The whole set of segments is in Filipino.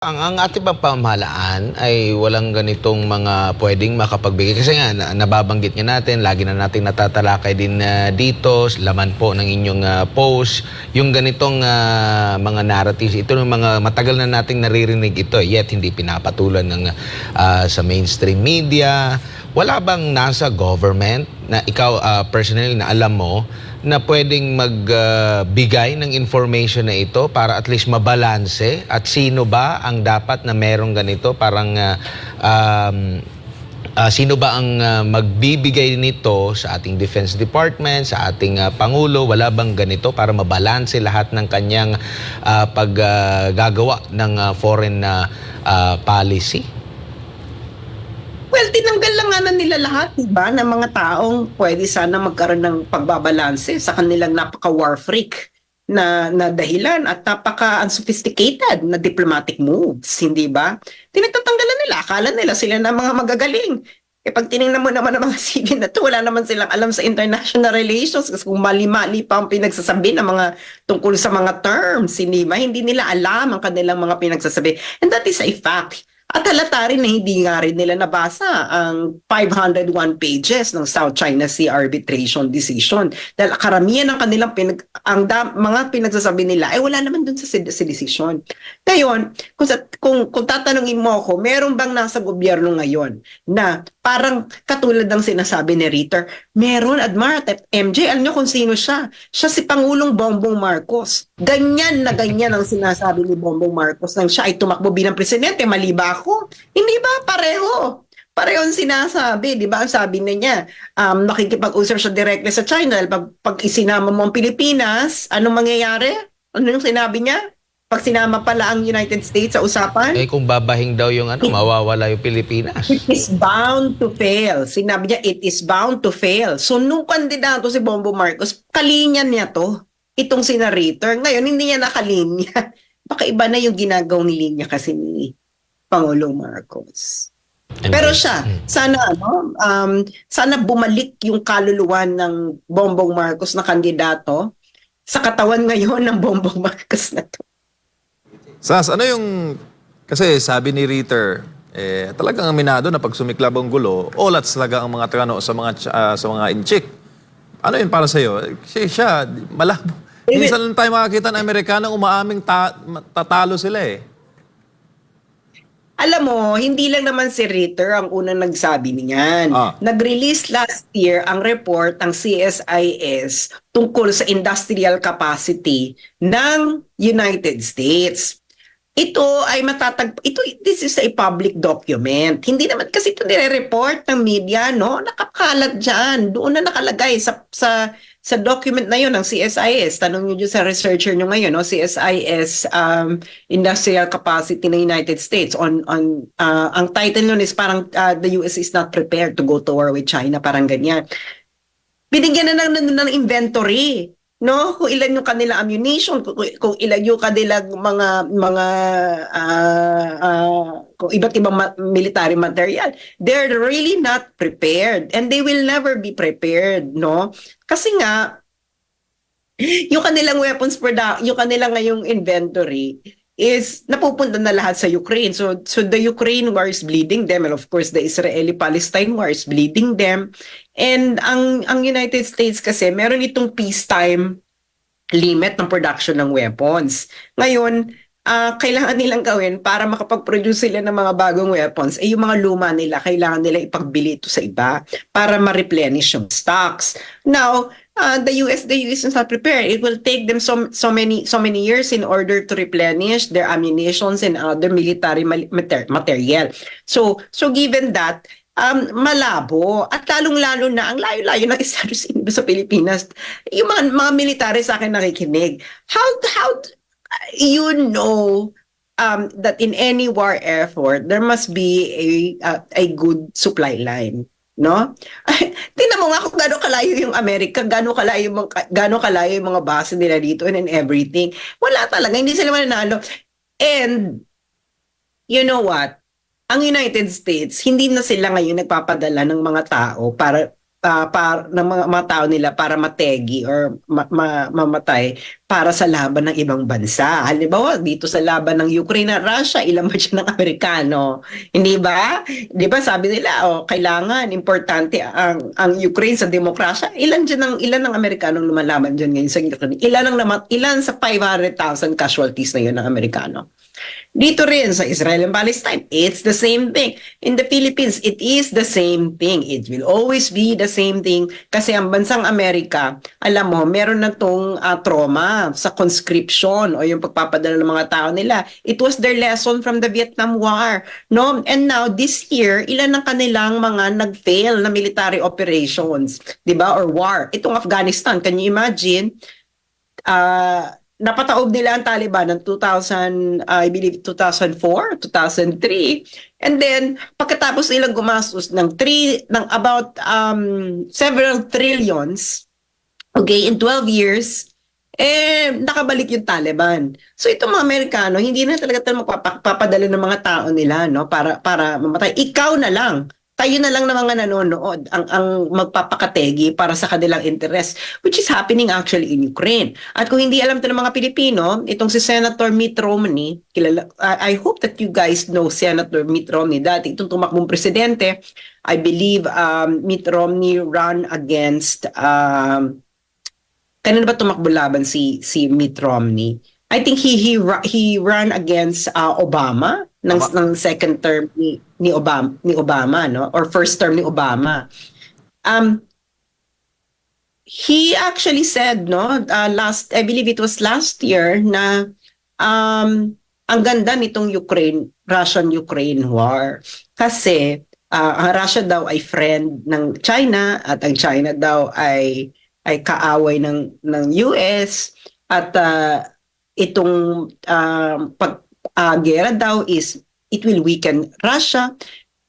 Ang ating pamahalaan ay walang ganitong mga puwedeng makapagbigay kasi nga nababanggit nga natin, lagi na nating natatalakay din dito, laman po ng inyong post, yung ganitong mga narratives, ito yung mga matagal na nating naririnig ito, yet hindi pinapatulan ng sa mainstream media. Wala bang nasa government na ikaw personally na alam mo na pwedeng magbigay ng information na ito para at least mabalanse at sino ba ang dapat na merong ganito sino ba ang magbibigay nito sa ating Defense Department, sa ating Pangulo? Wala bang ganito para mabalanse lahat ng kanyang paggagawa ng foreign policy? Well, tinanggal lang nga na nila lahat, diba, ng mga taong pwede sana magkaroon ng pagbabalanse sa kanilang napaka-war freak na dahilan at napaka-unsophisticated na diplomatic moves, hindi ba? Tinatanggalan nila, akala nila sila na mga magagaling. Eh pag tinignan mo naman ang mga CV na to, wala naman silang alam sa international relations kasi kung mali-mali pa ang pinagsasabi ng mga tungkol sa mga terms, hindi ba? Hindi nila alam ang kanilang mga pinagsasabi. And that is a fact. At halata rin na hindi nga rin nila nabasa ang 501 pages ng South China Sea Arbitration Decision. Dahil karamihan ng kanilang mga pinagsasabi nila ay wala naman dun sa decision. Ngayon, kung tatanungin mo ako, meron bang nasa gobyerno ngayon na parang katulad ng sinasabi ni Ritter, meron, Admar at MJ, alam nyo kung sino siya? Siya si Pangulong Bongbong Marcos. Ganyan na ganyan ang sinasabi ni Bongbong Marcos nang siya ay tumakbo bilang presidente, mali ba ako? Hindi ba? Pareho. Pareho ang sinasabi, di ba? Ang sabi niya, nakikipag-usap siya directly sa China. Dahil pag isinama mo ang Pilipinas, anong mangyayari? Ano yung sinabi niya? Pag sinama pala ang United States sa usapan? Eh kung babahing daw yung mawawala yung Pilipinas. It is bound to fail. Sinabi niya, it is bound to fail. So, nung kandidato si Bongbong Marcos, kalinyan niya to. Itong si narrator. Ngayon, hindi niya nakalinya. Baka iba na yung ginagawang linya kasi ni Pangulong Marcos. Pero siya, sana bumalik yung kaluluwa ng Bongbong Marcos na kandidato sa katawan ngayon ng Bongbong Marcos na to. Sas, ano yung... Kasi sabi ni Ritter, talagang aminado na pag sumiklab ang gulo, olats talaga ang mga trano sa mga inchik. Ano yun para sa'yo? Siya, malabo. Minsan lang tayo makakita ng Amerikanong umaaming tatalo sila eh. Alam mo, hindi lang naman si Ritter ang unang nagsabi niyan. Nag-release last year ang report ng CSIS tungkol sa industrial capacity ng United States. Ito ay this is a public document. Hindi naman kasi ito nire-report ng media, no? Nakakalat diyan. Doon na nakalagay sa document na 'yon ng CSIS. Tanong niyo dyan sa researcher niyo ngayon, no? CSIS Industrial Capacity ng United States ang title nun is parang the US is not prepared to go to war with China, parang ganyan. Binigyan na ng inventory, no, kung ilan yung kanilang ammunition, kung ilan yung kanilang kung iba't ibang military material. They're really not prepared and they will never be prepared, no? Kasi nga yung kanilang weapons product, yung kanilang ngayong inventory is napupunta na lahat sa Ukraine. So the Ukraine war is bleeding them, and of course the Israeli-Palestine war is bleeding them. And ang United States kasi meron itong peacetime limit ng production ng weapons. Ngayon, kailangan nilang gawin para makapag-produce sila ng mga bagong weapons, yung mga luma nila, kailangan nila ipagbili ito sa iba para ma-replenish yung stocks. Now, the US is not prepared. It will take them so many years in order to replenish their ammunitions and other military material. So given that, malabo at lalong-lalo na ang layo-layo ng Estados Unidos sa Pilipinas, yung mga military sa akin nakikinig. How you know that in any war effort there must be a good supply line, no? Tingnan mo nga kung gaano kalayo yung Amerika, gaano kalayo yung mga base nila dito and everything. Wala talaga, hindi sila mananalo. And you know what? Ang United States, hindi na sila ngayon nagpapadala ng mga tao para ng mga tao nila para mategi or mamatay para sa laban ng ibang bansa. Halimbawa, dito sa laban ng Ukraine at Russia, ilan ba siya ng Amerikano? Hindi ba? Di ba sabi nila, kailangan, importante ang Ukraine sa demokrasya. Ilan ng Amerikanong lumalaban dyan ngayon sa Ukraine? Ilan sa 500,000 casualties na yun ng Amerikano? Dito rin sa Israel and Palestine, it's the same thing. In the Philippines, it is the same thing. It will always be the same thing kasi ang bansang Amerika, alam mo, meron na tong trauma sa conscription o yung pagpapadala ng mga tao nila. It was their lesson from the Vietnam War. No? And now, this year, ilan ng kanilang mga nag-fail na military operations, di ba? Or war. Itong Afghanistan, can you imagine? Napataob nila ang Taliban ng 2000, I believe 2004, 2003. And then pagkatapos nilang gumastos ng about several trillions, okay, in 12 years, nakabalik yung Taliban. So itong mga Amerikano, hindi na talaga magpapadala ng mga tao nila, no, para mamatay. Ikaw na lang. Tayo na lang ng mga nanonood ang magpapakategi para sa kanilang interest, which is happening actually in Ukraine. At kung hindi alam ito ng mga Pilipino, itong si Senator Mitt Romney, I hope that you guys know Senator Mitt Romney. Dati itong tumakbong presidente, I believe Mitt Romney ran against, kanina ba tumakbo laban si Mitt Romney? I think he ran against Obama ng second term ni Obama, no, or first term ni Obama. He actually said, no, I believe it was last year, na ang ganda nitong Russian-Ukraine war kasi ang Russia daw ay friend ng China at ang China daw ay kaaway ng US at itong gera daw is it will weaken Russia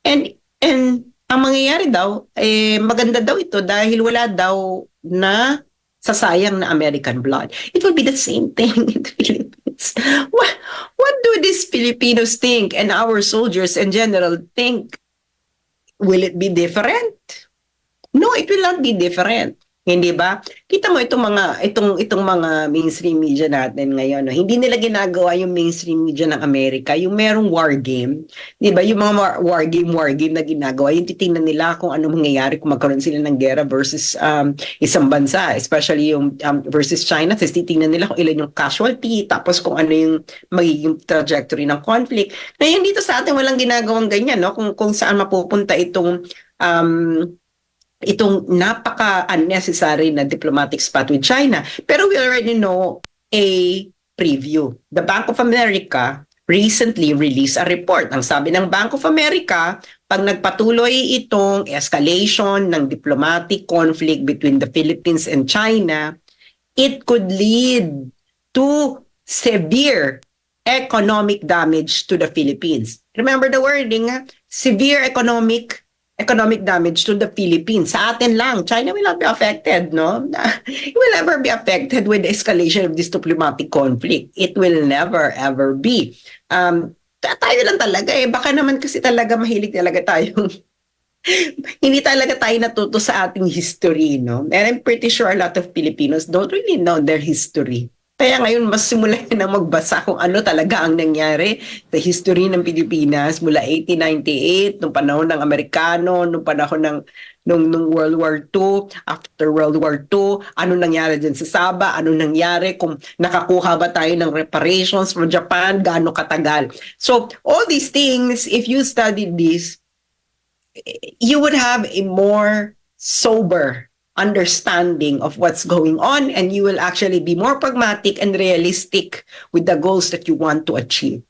and ang mangyayari daw maganda daw ito dahil wala daw na sasayang na American blood. It will be the same thing in the Philippines. What do these Filipinos think and our soldiers in general think? Will it be different? No, it will not be different. Hindi ba? Kita mo itong mga mainstream media natin ngayon, no? Hindi nila ginagawa yung mainstream media ng Amerika, yung merong war game, 'di ba? Yung mga war game na ginagawa, yung titingnan nila kung ano mangyayari kung magkaroon sila ng gera versus isang bansa, especially yung versus China. Tapos titingnan nila kung ilan yung casualty, tapos kung ano yung magiging trajectory ng conflict. Ngayon dito sa atin walang ginagawang ganyan, no? Kung saan mapupunta itong napaka-unnecessary na diplomatic spat with China. Pero we already know a preview. The Bank of America recently released a report. Ang sabi ng Bank of America, pag nagpatuloy itong escalation ng diplomatic conflict between the Philippines and China, it could lead to severe economic damage to the Philippines. Remember the wording, severe economic damage to the Philippines. Sa atin lang, China will not be affected, no? It will never be affected with the escalation of this diplomatic conflict. It will never, ever be. Tayo lang talaga Baka naman kasi talaga mahilig talaga tayong hindi talaga tayo natuto sa ating history, no? And I'm pretty sure a lot of Filipinos don't really know their history. Kaya ngayon, mas simula na magbasa kung ano talaga ang nangyari sa history ng Pilipinas mula 1898, nung panahon ng Amerikano, nung panahon nung World War II, after World War II, ano nangyari dyan sa Sabah, ano nangyari, kung nakakuha ba tayo ng reparations from Japan, gaano katagal. So, all these things, if you studied this, you would have a more sober understanding of what's going on, and you will actually be more pragmatic and realistic with the goals that you want to achieve.